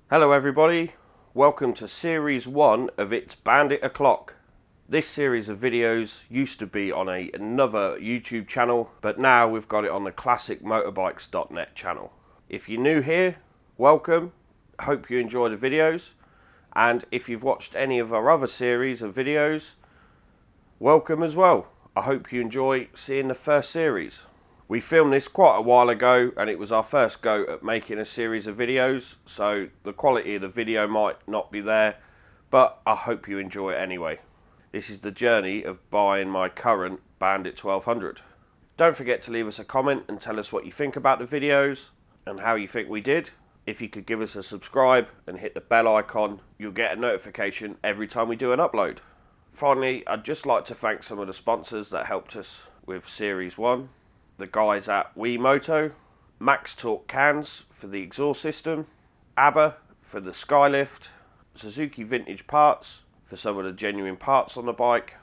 Hello everybody, welcome to series 1 of It's Bandit O'Clock. This series of videos used to be on another YouTube channel, but now we've got it on the classicmotorbikes.net channel. If you're new here, welcome, hope you enjoy the videos, and if you've watched any of our other series of videos, welcome as well. I hope you enjoy seeing the first series. We filmed this quite a while ago and it was our first go at making a series of videos, so the quality of the video might not be there, but I hope you enjoy it anyway. This is the journey of buying my current Bandit 1200. Don't forget to leave us a comment and tell us what you think about the videos and how you think we did. If you could give us a subscribe and hit the bell icon, you'll get a notification every time we do an upload. Finally, I'd just like to thank some of the sponsors that helped us with series 1. The guys at Moto, Max Torque cans for the exhaust system, ABBA for the skylift, Suzuki Vintage Parts for some of the genuine parts on the bike,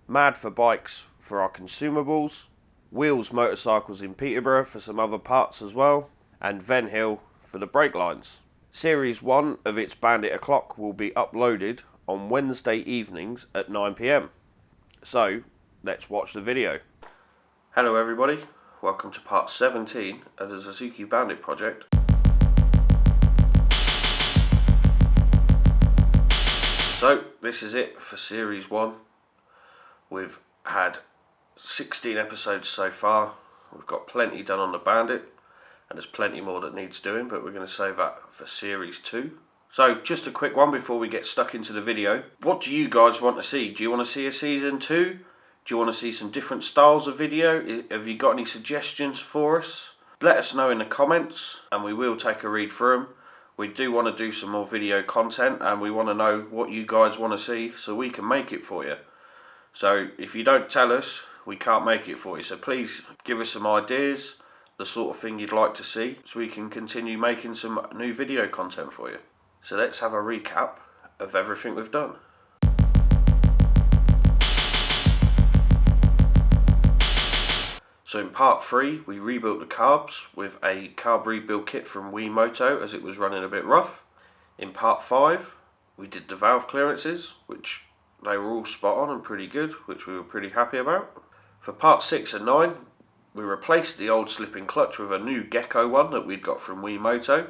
Mad for Bikes for our consumables, Wheels Motorcycles in Peterborough for some other parts as well, and Ven Hill for the brake lines. Series 1 of It's Bandit O'Clock will be uploaded on Wednesday evenings at 9 PM. So, let's watch the video. Hello everybody, welcome to part 17 of the Suzuki Bandit project. So this is it for series 1. We've had 16 episodes so far. We've got plenty done on the Bandit and there's plenty more that needs doing, but we're going to save that for series 2. So just a quick one before we get stuck into the video. What do you guys want to see? Do you want to see a season 2? Do you want to see some different styles of video? Have you got any suggestions for us? Let us know in the comments and we will take a read through them. We do want to do some more video content and we want to know what you guys want to see so we can make it for you. So if you don't tell us, we can't make it for you. So please give us some ideas, the sort of thing you'd like to see, so we can continue making some new video content for you. So let's have a recap of everything we've done. So in part 3 we rebuilt the carbs with a carb rebuild kit from Moto as it was running a bit rough. In part 5 we did the valve clearances, which they were all spot on and pretty good, which we were pretty happy about. For part 6 and 9 we replaced the old slipping clutch with a new Gecko one that we'd got from Moto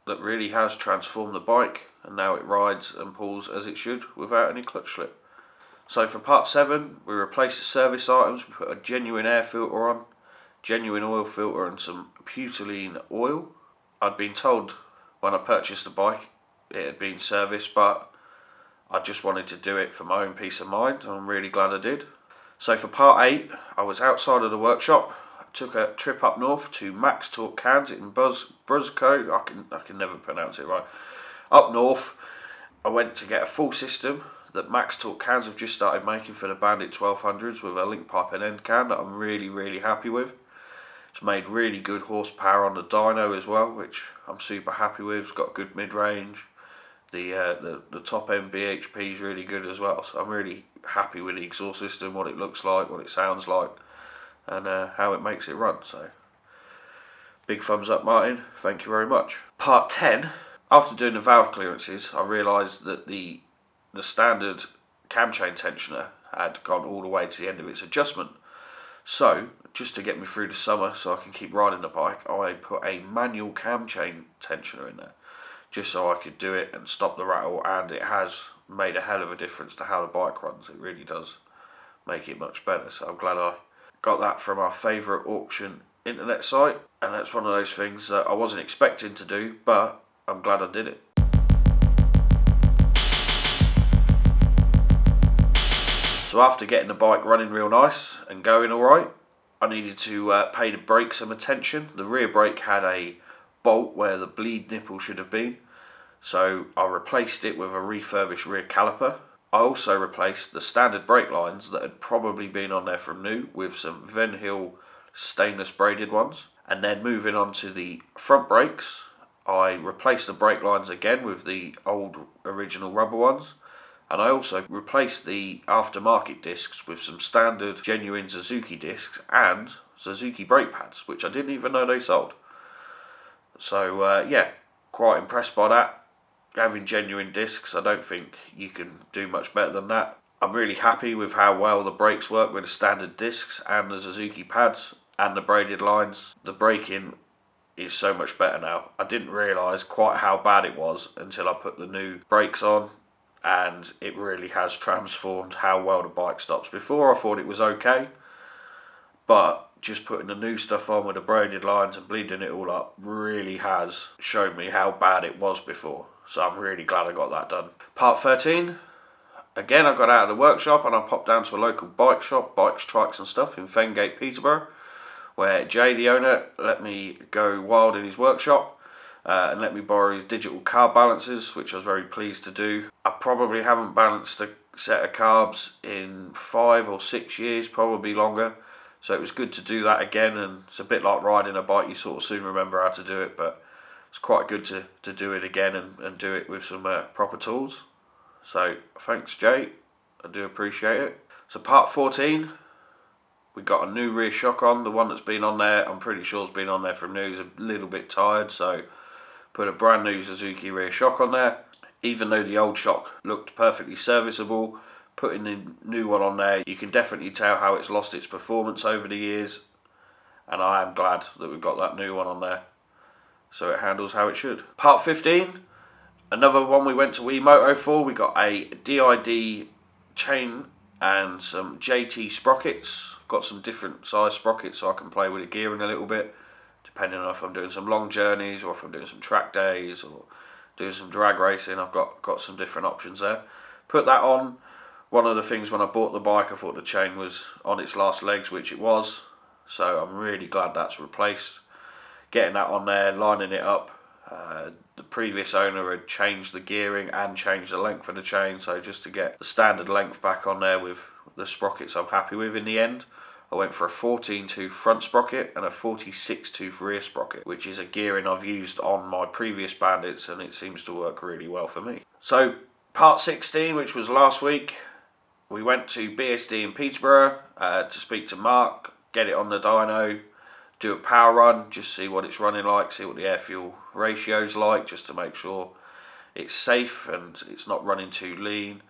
that really has transformed the bike, and now it rides and pulls as it should without any clutch slip. So for part 7, we replaced the service items. We put a genuine air filter on, genuine oil filter and some butylene oil. I'd been told when I purchased the bike it had been serviced, but I just wanted to do it for my own peace of mind, and I'm really glad I did. So for part 8, I was outside of the workshop. I took a trip up north to Max Torque cans in Brusco. I can never pronounce it right. Up north, I went to get a full system that Max Torque cans have just started making for the Bandit 1200s with a link pipe and end can that I'm really happy with. It's made really good horsepower on the dyno as well, which I'm super happy with. It's got good mid-range. The top end BHP is really good as well, so I'm really happy with the exhaust system, what it looks like, what it sounds like, and how it makes it run. So big thumbs up, Martin, thank you very much. Part 10, after doing the valve clearances, I realised that the standard cam chain tensioner had gone all the way to the end of its adjustment. So, just to get me through the summer so I can keep riding the bike, I put a manual cam chain tensioner in there, just so I could do it and stop the rattle, and it has made a hell of a difference to how the bike runs. It really does make it much better, so I'm glad I got that from our favourite auction internet site, and that's one of those things that I wasn't expecting to do, but I'm glad I did it. So after getting the bike running real nice and going alright, I needed to pay the brake some attention. The rear brake had a bolt where the bleed nipple should have been, so I replaced it with a refurbished rear caliper. I also replaced the standard brake lines that had probably been on there from new with some Ven Hill stainless braided ones. And then moving on to the front brakes, I replaced the brake lines again with the old original rubber ones. And I also replaced the aftermarket discs with some standard genuine Suzuki discs and Suzuki brake pads, which I didn't even know they sold. So yeah, quite impressed by that. having genuine discs. I don't think you can do much better than that. I'm really happy with how well the brakes work with the standard discs and the Suzuki pads and the braided lines. The braking is so much better now. I didn't realise quite how bad it was until I put the new brakes on, and it really has transformed how well the bike stops. Before I thought it was okay, but just putting the new stuff on with the braided lines and bleeding it all up really has shown me how bad it was before. So I'm really glad I got that done. Part 13. Again, I got out of the workshop and I popped down to a local bike shop, bikes, trikes and stuff in Fengate, Peterborough, where Jay, the owner, let me go wild in his workshop and let me borrow his digital carb balances, which I was very pleased to do. I probably haven't balanced a set of carbs in 5 or 6 years, probably longer. So it was good to do that again, and it's a bit like riding a bike, you sort of soon remember how to do it, but it's quite good to do it again and do it with some proper tools. So thanks Jay, I do appreciate it. So part 14, we got a new rear shock on. The one that's been on there, I'm pretty sure has been on there from new, is a little bit tired, so put a brand new Suzuki rear shock on there. Even though the old shock looked perfectly serviceable, putting the new one on there, you can definitely tell how it's lost its performance over the years, and I am glad that we've got that new one on there, so it handles how it should. Part 15, another one we went to Wiimoto for. We got a DID chain and some JT sprockets. Got some different size sprockets so I can play with the gearing a little bit, depending on if I'm doing some long journeys or if I'm doing some track days or doing some drag racing. I've got some different options there. Put that on. One of the things when I bought the bike, I thought the chain was on its last legs, which it was. So I'm really glad that's replaced. Getting that on there, lining it up. The previous owner had changed the gearing and changed the length of the chain, so just to get the standard length back on there with the sprockets I'm happy with in the end. I went for a 14 tooth front sprocket and a 46 tooth rear sprocket, which is a gearing I've used on my previous Bandits, and it seems to work really well for me. So part 16, which was last week, we went to BSD in Peterborough to speak to Mark, get it on the dyno, do a power run, just see what it's running like, see what the air fuel ratio is like, just to make sure it's safe and it's not running too lean.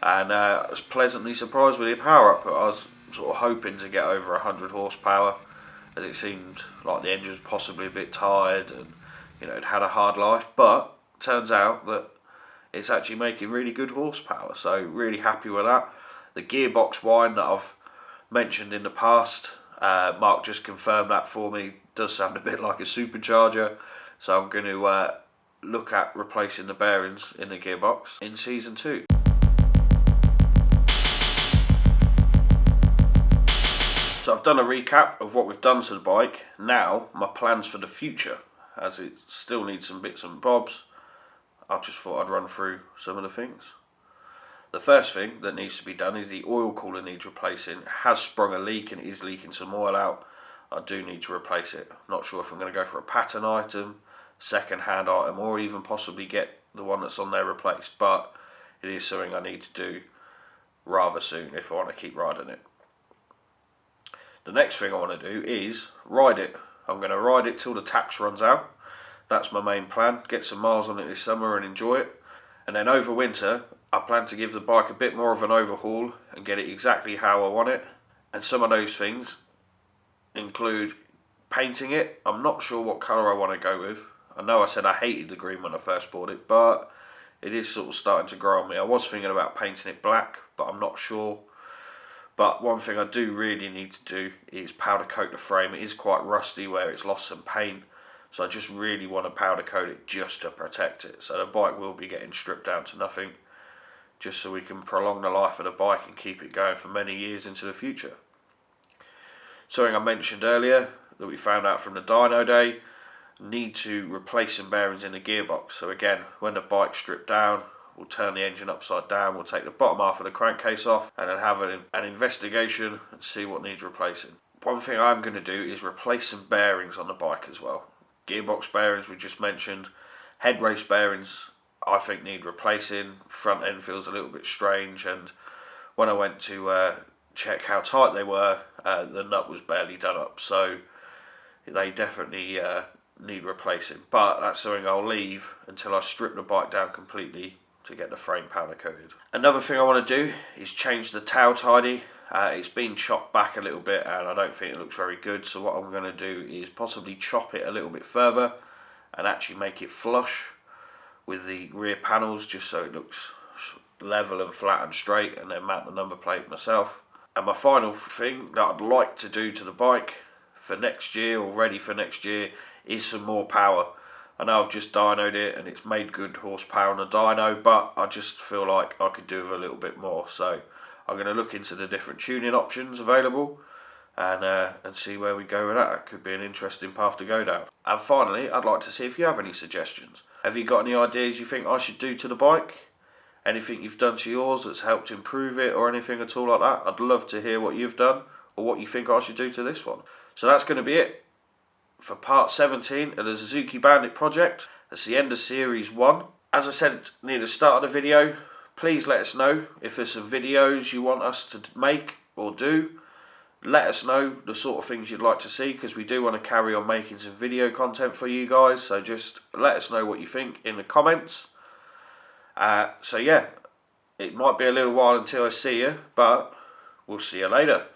And I was pleasantly surprised with the power output. I was sort of hoping to get over 100 horsepower, as it seemed like the engine was possibly a bit tired and it had a hard life, but turns out that it's actually making really good horsepower, so really happy with that. The gearbox whine that I've mentioned in the past, Mark just confirmed that for me, does sound a bit like a supercharger, so I'm going to look at replacing the bearings in the gearbox in season 2. So I've done a recap of what we've done to the bike. Now my plans for the future, as it still needs some bits and bobs. I just thought I'd run through some of the things. The first thing that needs to be done is the oil cooler needs replacing. It has sprung a leak and it is leaking some oil out. I do need to replace it. I'm not sure if I'm going to go for a pattern item, second hand item, or even possibly get the one that's on there replaced, but it is something I need to do rather soon if I want to keep riding it. The next thing I want to do is ride it. I'm going to ride it till the tax runs out. That's my main plan. Get some miles on it this summer and enjoy it. And then over winter, I plan to give the bike a bit more of an overhaul and get it exactly how I want it. And some of those things include painting it. I'm not sure what colour I want to go with. I know I said I hated the green when I first bought it, but it is sort of starting to grow on me. I was thinking about painting it black, but I'm not sure. But one thing I do really need to do is powder coat the frame. It is quite rusty where it's lost some paint, so I just really want to powder coat it just to protect it. So the bike will be getting stripped down to nothing, just so we can prolong the life of the bike and keep it going for many years into the future. Something I mentioned earlier that we found out from the dyno day, need to replace some bearings in the gearbox. So again, when the bike's stripped down, we'll turn the engine upside down, we'll take the bottom half of the crankcase off and then have an investigation and see what needs replacing. One thing I'm going to do is replace some bearings on the bike as well. Gearbox bearings we just mentioned, head race bearings I think need replacing. Front end feels a little bit strange, and when I went to check how tight they were, the nut was barely done up, so they definitely need replacing, but that's something I'll leave until I strip the bike down completely to get the frame powder coated. Another thing I want to do is change the tail tidy. It's been chopped back a little bit and I don't think it looks very good, so what I'm going to do is possibly chop it a little bit further and actually make it flush with the rear panels, just so it looks level and flat and straight, and then mount the number plate myself. And my final thing that I'd like to do to the bike for next year, or ready for next year, is some more power. I know I've just dynoed it and it's made good horsepower on the dyno, but I just feel like I could do with a little bit more. So I'm going to look into the different tuning options available and see where we go with that. It could be an interesting path to go down. And finally, I'd like to see if you have any suggestions. Have you got any ideas you think I should do to the bike? Anything you've done to yours that's helped improve it, or anything at all like that? I'd love to hear what you've done or what you think I should do to this one. So that's going to be it for part 17 of the Suzuki Bandit project. That's the end of series 1. As I said near the start of the video, please let us know if there's some videos you want us to make or do. Let us know the sort of things you'd like to see, because we do want to carry on making some video content for you guys. So just let us know what you think in the comments. So yeah, it might be a little while until I see you, but we'll see you later.